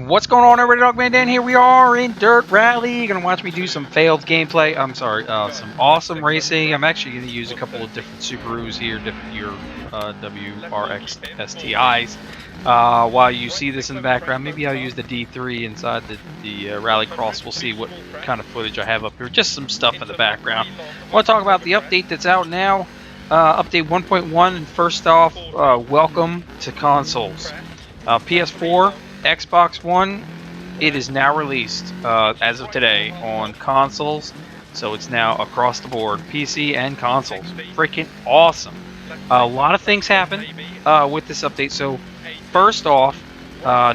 What's going on, everybody? Dogman Dan here. We are in Dirt Rally. You're gonna watch me do some failed gameplay. I'm sorry, some awesome racing. I'm actually gonna use a couple of different Subarus here, different WRX STIs. While you see this in the background, maybe I'll use the D3 inside the Rally Cross. We'll see what kind of footage I have up here. Just some stuff in the background. I want to talk about the update that's out now. Update 1.1. And first off, welcome to consoles. PS4. Xbox One, it is now released as of today on consoles, so it's now across the board, PC and consoles. Freaking awesome. A lot of things happen with this update. So first off,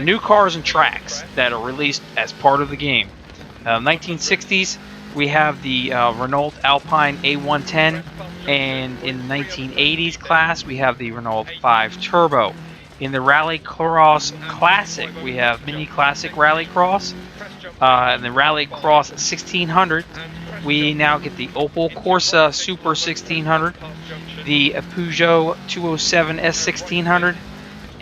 new cars and tracks that are released as part of the game. 1960s, we have the Renault Alpine A110, and in the 1980s class, we have the Renault 5 Turbo. In the Rallycross Classic, we have Mini Classic Rallycross. And the Rallycross 1600, we now get the Opel Corsa Super 1600, the Peugeot 207 S1600,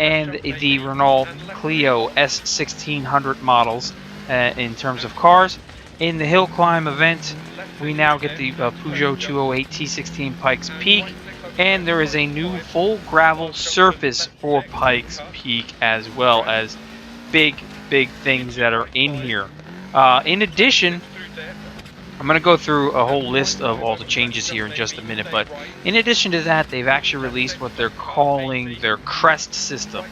and the Renault Clio S1600 models in terms of cars. In the Hill Climb event, we now get the Peugeot 208 T16 Pikes Peak. And there is a new full gravel surface for Pikes Peak, as well as big things that are in here. In addition, I'm going to go through a whole list of all the changes here in just a minute, but in addition to that, they've actually released what they're calling their Crest system,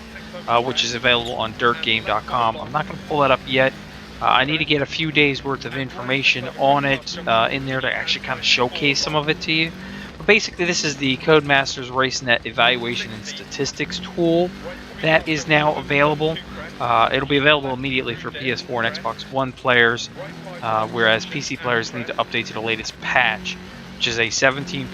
which is available on dirtgame.com. I'm not going to pull that up yet. I need to get a few days worth of information on it in there to actually kind of showcase some of it to you. Basically, this is the Codemasters RaceNet Evaluation and Statistics tool that is now available. It'll be available immediately for PS4 and Xbox One players, whereas PC players need to update to the latest patch, which is a 17.6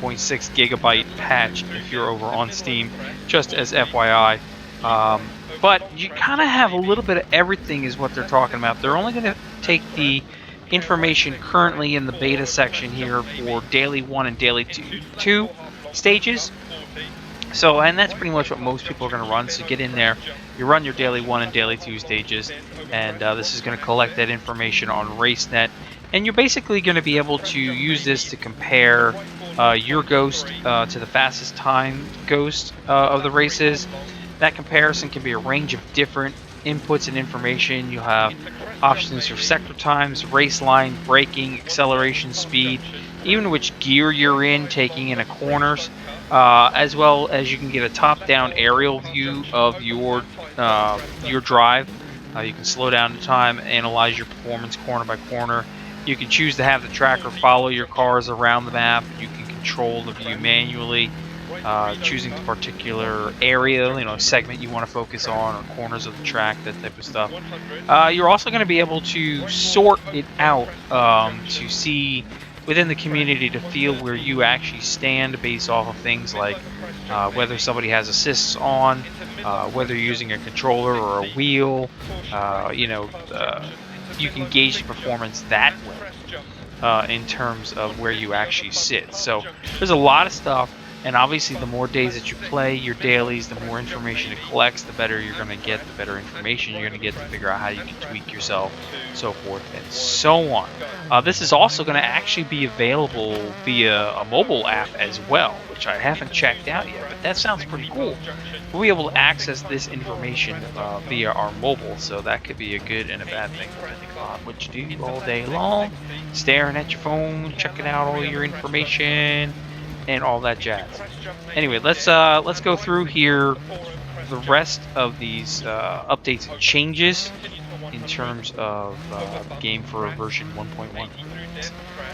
gigabyte patch if you're over on Steam, just as FYI. But you kind of have a little bit of everything is what they're talking about. They're only going to take the information currently in the beta section here for Daily 1 and Daily 2 stages. So, and that's pretty much what most people are going to run. So get in there, you run your Daily 1 and Daily 2 stages, and this is going to collect that information on RaceNet. And you're basically going to be able to use this to compare your Ghost to the fastest time Ghost of the races. That comparison can be a range of different inputs and information. You'll have options for sector times, race line, braking, acceleration, speed, even which gear you're in, taking in corners, as well as you can get a top-down aerial view of your drive. You can slow down the time, analyze your performance corner by corner. You can choose to have the tracker follow your cars around the map. You can control the view manually. Choosing the particular area, segment you want to focus on, or corners of the track, that type of stuff. You're also going to be able to sort it out to see within the community to feel where you actually stand based off of things like whether somebody has assists on, whether you're using a controller or a wheel. You can gauge the performance that way in terms of where you actually sit. So there's a lot of stuff. And obviously, the more days that you play your dailies, the more information it collects, the better you're going to get, the better information you're going to get to figure out how you can tweak yourself, so forth and so on. This is also going to actually be available via a mobile app as well, which I haven't checked out yet, but that sounds pretty cool. We'll be able to access this information via our mobile, so that could be a good and a bad thing, depending on what you do all day long, staring at your phone, checking out all your information, and all that jazz. Anyway, let's go through here the rest of these updates and changes in terms of the game for version 1.1.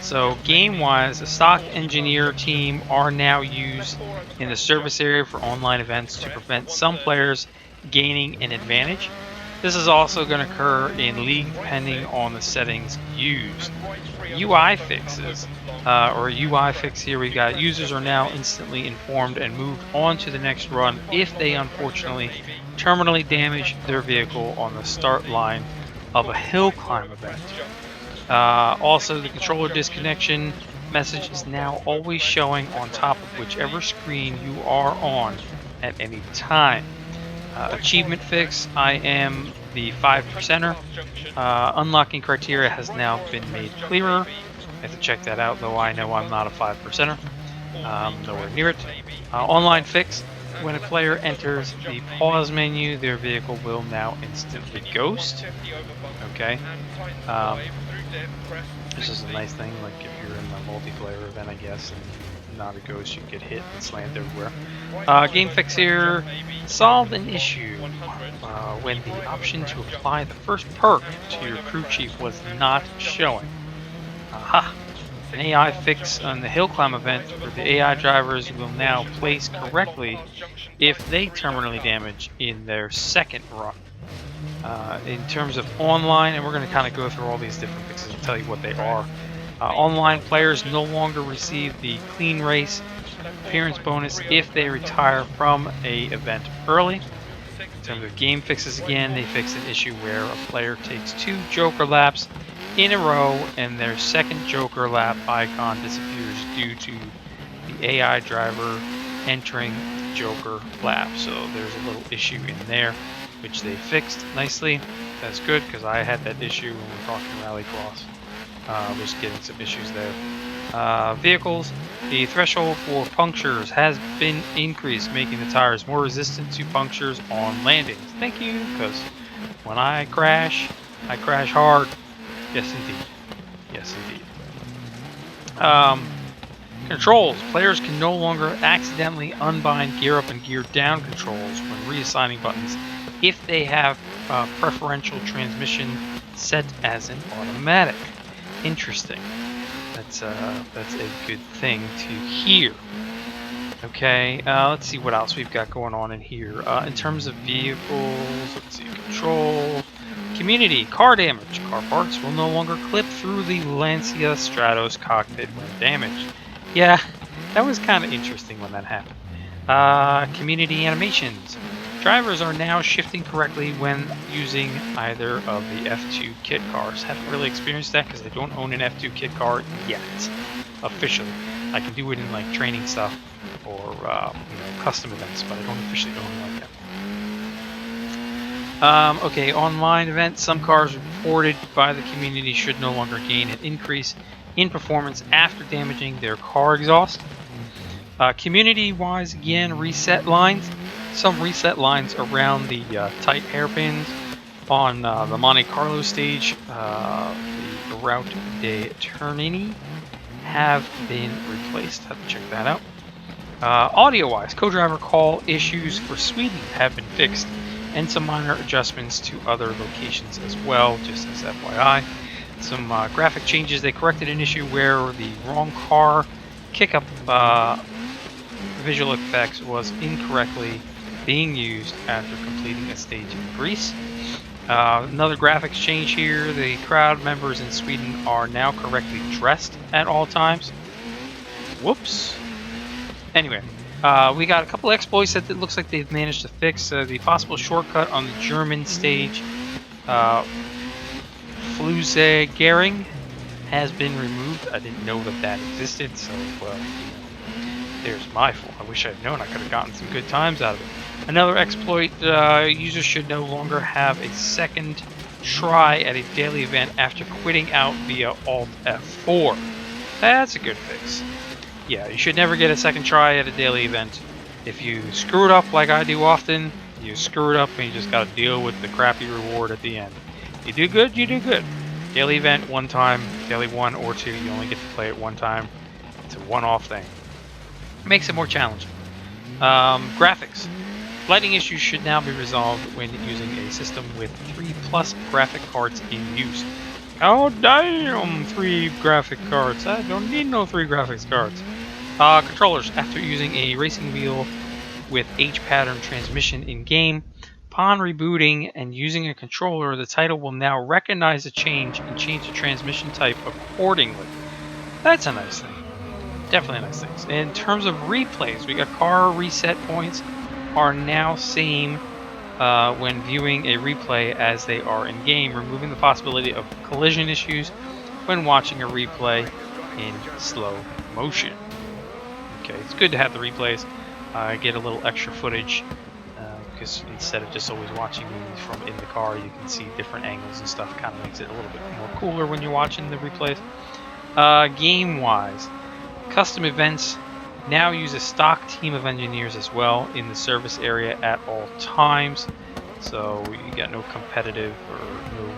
So game-wise, the stock engineer team are now used in the service area for online events to prevent some players gaining an advantage. This is also going to occur in League depending on the settings used. UI fixes, or UI fix here, we got users are now instantly informed and moved on to the next run if they unfortunately terminally damage their vehicle on the start line of a hill climb event. Also, the controller disconnection message is now always showing on top of whichever screen you are on at any time. Achievement fix, I am the 5%er. Unlocking criteria has now been made clearer. I have to check that out, though I know I'm not a 5%er. Nowhere near it. Online fix, when a player enters the pause menu, their vehicle will now instantly ghost. Okay. This is a nice thing, like if you're in a multiplayer event, I guess, and not a ghost, you get hit and slammed everywhere. Game fix here, solved an issue when the option to apply the first perk to your crew chief was not showing. Aha! An AI fix on the hill climb event where the AI drivers will now place correctly if they terminally damage in their second run. In terms of online, and we're going to kind of go through all these different fixes and tell you what they are. Online players no longer receive the clean race appearance bonus if they retire from a event early. In terms of game fixes, again, they fixed an issue where a player takes 2 Joker laps in a row and their second Joker lap icon disappears due to the AI driver entering the Joker lap. So there's a little issue in there, which they fixed nicely. That's good, because I had that issue when we were talking Rallycross. Was getting some issues there. Vehicles, the threshold for punctures has been increased, making the tires more resistant to punctures on landings. Thank you, because when I crash hard. Yes, indeed. Yes, indeed. Controls. Players can no longer accidentally unbind gear up and gear down controls when reassigning buttons if they have preferential transmission set as an automatic. Interesting. That's a good thing to hear. Okay, let's see what else we've got going on in here. In terms of vehicles, let's see, control. Community, car damage. Car parts will no longer clip through the Lancia Stratos cockpit when damaged. Yeah, that was kind of interesting when that happened. Community animations. Drivers are now shifting correctly when using either of the F2 kit cars. Haven't really experienced that because I don't own an F2 kit car yet, officially. I can do it in like training stuff or custom events, but I don't officially own one yet. Okay, online events. Some cars reported by the community should no longer gain an increase in performance after damaging their car exhaust. Community-wise, again, reset lines. Some reset lines around the tight hairpins on the Monte Carlo stage, the Route de Ternini, have been replaced. Have to check that out. Audio-wise, co-driver call issues for Sweden have been fixed, and some minor adjustments to other locations as well, just as FYI. Some graphic changes. They corrected an issue where the wrong car kick-up visual effects was incorrectly being used after completing a stage in Greece. Another graphics change here. The crowd members in Sweden are now correctly dressed at all times. Whoops. Anyway, we got a couple exploits that it looks like they've managed to fix. The possible shortcut on the German stage, Flugering, has been removed. I didn't know that existed, so there's my fault. I wish I'd known. I could have gotten some good times out of it. Another exploit, users should no longer have a second try at a daily event after quitting out via Alt F4. That's a good fix. Yeah, you should never get a second try at a daily event. If you screw it up like I do often, you screw it up and you just gotta deal with the crappy reward at the end. You do good, you do good. Daily event, one time. Daily 1 or 2, you only get to play it one time. It's a one-off thing. Makes it more challenging. Graphics. Lighting issues should now be resolved when using a system with 3+ graphic cards in use. Oh damn, 3 graphic cards. I don't need no 3 graphics cards. Controllers. After using a racing wheel with H-pattern transmission in-game, upon rebooting and using a controller, the title will now recognize the change and change the transmission type accordingly. That's a nice thing. Definitely a nice thing. In terms of replays, we got car reset points are now same when viewing a replay as they are in game, removing the possibility of collision issues when watching a replay in slow motion. Okay, it's good to have the replays. Get a little extra footage because instead of just always watching movies from in the car, you can see different angles and stuff. Kind of makes it a little bit more cooler when you're watching the replays. Game-wise, custom events now use a stock team of engineers as well in the service area at all times. So you got no competitive or no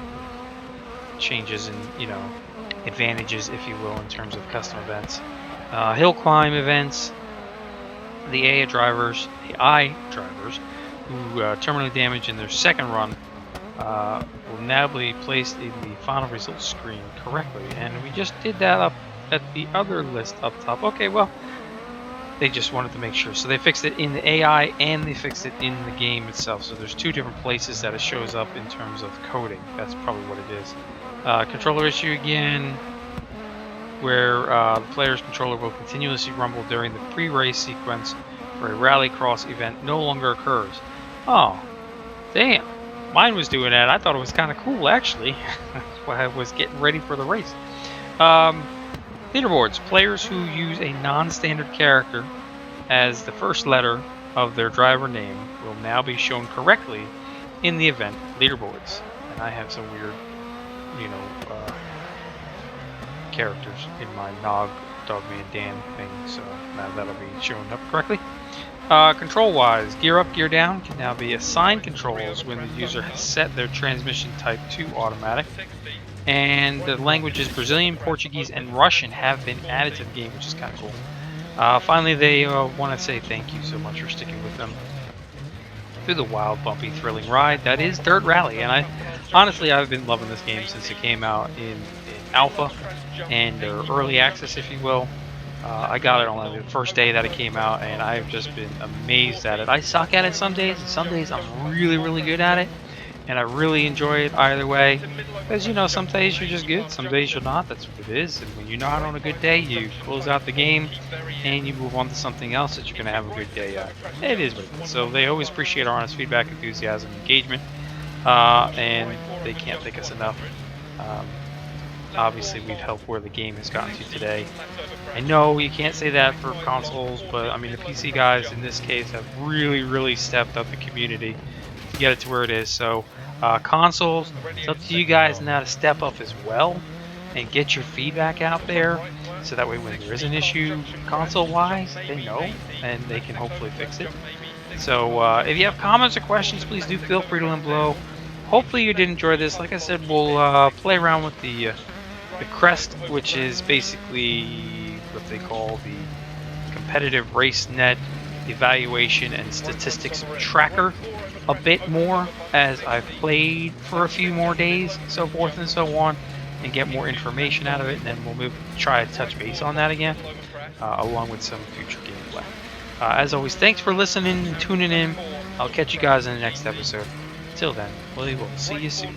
changes in, advantages, if you will, in terms of custom events. Hill climb events. The AI drivers who terminally damage in their second run will now be placed in the final results screen correctly. And we just did that up at the other list up top. Okay, well, they just wanted to make sure. So they fixed it in the AI and they fixed it in the game itself. So there's two different places that it shows up in terms of coding. That's probably what it is. Controller issue again, where the player's controller will continuously rumble during the pre-race sequence for a rallycross event no longer occurs. Oh, damn. Mine was doing that. I thought it was kind of cool, actually. While I was getting ready for the race. Leaderboards. Players who use a non-standard character as the first letter of their driver name will now be shown correctly in the event leaderboards. And I have some weird, characters in my Nog Dogman Dan thing, so now that'll be shown up correctly. Control-wise, gear up, gear down can now be assigned controls when the user has set their transmission type to automatic. And the languages Brazilian, Portuguese, and Russian have been added to the game, which is kind of cool. Finally, they want to say thank you so much for sticking with them through the wild, bumpy, thrilling ride that is Dirt Rally. And honestly, I've been loving this game since it came out in alpha and early access, if you will. I got it on the first day that it came out, and I've just been amazed at it. I suck at it some days, and some days I'm really, really good at it. And I really enjoy it either way. Because, some days you're just good, some days you're not. That's what it is. And when you're not on a good day, you close out the game and you move on to something else that you're going to have a good day at. It is what it is. So they always appreciate our honest feedback, enthusiasm, engagement. And they can't thank us enough. Obviously, we've helped where the game has gotten to today. I know you can't say that for consoles, but I mean, the PC guys in this case have really, really stepped up the community to get it to where it is. So consoles, it's up to you guys now to step up as well and get your feedback out there, so that way when there is an issue console-wise, they know and they can hopefully fix it. So if you have comments or questions, please do feel free to let them below. Hopefully you did enjoy this. Like I said, we'll play around with the crest, which is basically what they call the competitive race net evaluation and statistics tracker a bit more as I've played for a few more days, so forth and so on, and get more information out of it, and then we'll try to touch base on that again, along with some future gameplay. As always, thanks for listening and tuning in. I'll catch you guys in the next episode. Till then, we will see you soon.